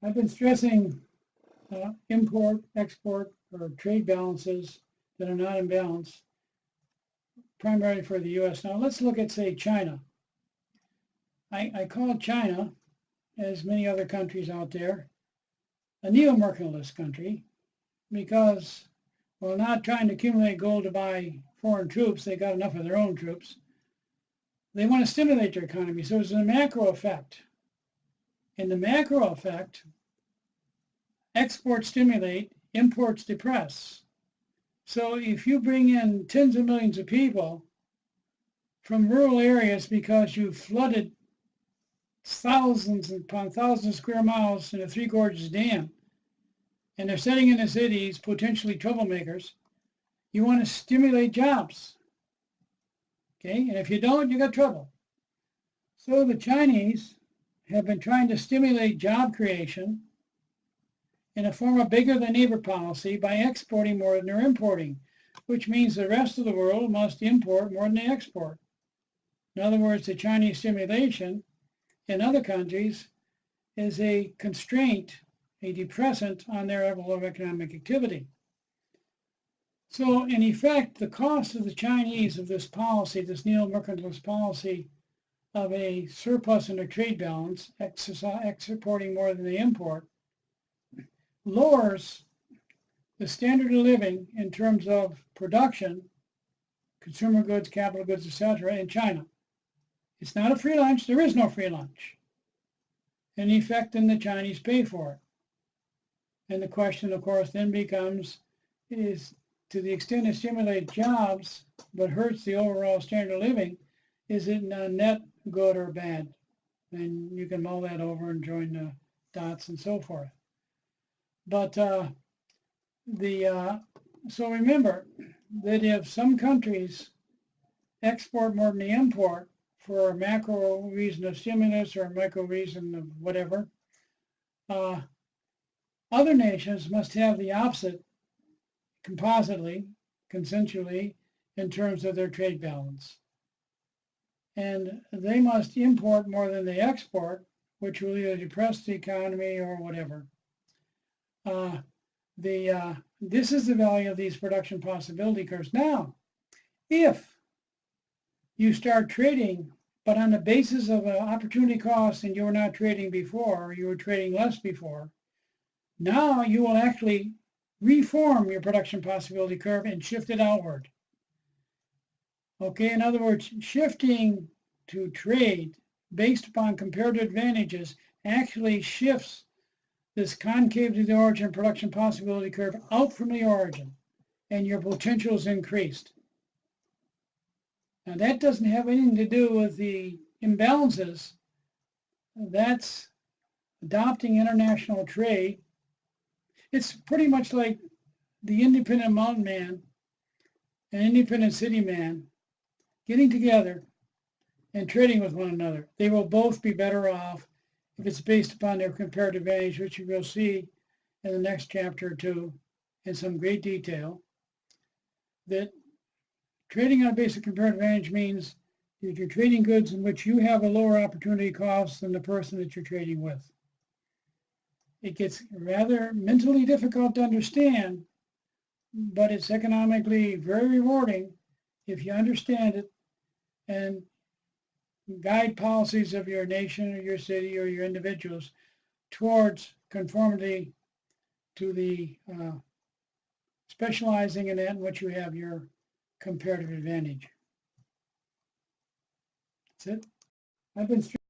I've been stressing import, export, or trade balances that are not in balance, primarily for the U.S. Now let's look at, say, China. I call China, as many other countries out there, a neo-mercantilist country because while not trying to accumulate gold to buy foreign troops, they got enough of their own troops. They want to stimulate their economy. So there's a macro effect. In the macro effect, exports stimulate, imports depress. So if you bring in tens of millions of people from rural areas because you flooded thousands upon thousands of square miles in a Three Gorges Dam, and they're setting in the cities, potentially troublemakers, you want to stimulate jobs. Okay, and if you don't, you got trouble. So the Chinese have been trying to stimulate job creation in a form of bigger than neighbor policy by exporting more than they're importing, which means the rest of the world must import more than they export. In other words, the Chinese stimulation in other countries is a constraint, a depressant on their level of economic activity. So in effect, the cost of the Chinese of this policy, this neo-mercantilist policy of a surplus in their trade balance, exporting more than they import, lowers the standard of living in terms of production, consumer goods, capital goods, etc., in China. It's not a free lunch. There is no free lunch. In effect, then the Chinese pay for it. And the question, of course, then becomes, is to the extent it stimulates jobs but hurts the overall standard of living, is it a net good or bad? And you can mull that over and join the dots and so forth. But so remember that if some countries export more than they import for a macro reason of stimulus or a micro reason of whatever, other nations must have the opposite compositely, consensually, in terms of their trade balance. And they must import more than they export, which will either depress the economy or whatever. This is the value of these production possibility curves. Now, if you start trading, but on the basis of an opportunity cost and you were not trading before, or you were trading less before, now you will actually reform your production possibility curve and shift it outward. Okay, in other words, shifting to trade based upon comparative advantages actually shifts this concave to the origin production possibility curve out from the origin, and your potential is increased. Now that doesn't have anything to do with the imbalances. That's adopting international trade. It's pretty much like the independent mountain man and independent city man getting together and trading with one another. They will both be better off if it's based upon their comparative advantage, which you will see in the next chapter or two in some great detail. That trading on a basic comparative advantage means that you're trading goods in which you have a lower opportunity cost than the person that you're trading with. It gets rather mentally difficult to understand, but it's economically very rewarding if you understand it and guide policies of your nation or your city or your individuals towards conformity to the specializing in that in which you have your comparative advantage. That's it. I've been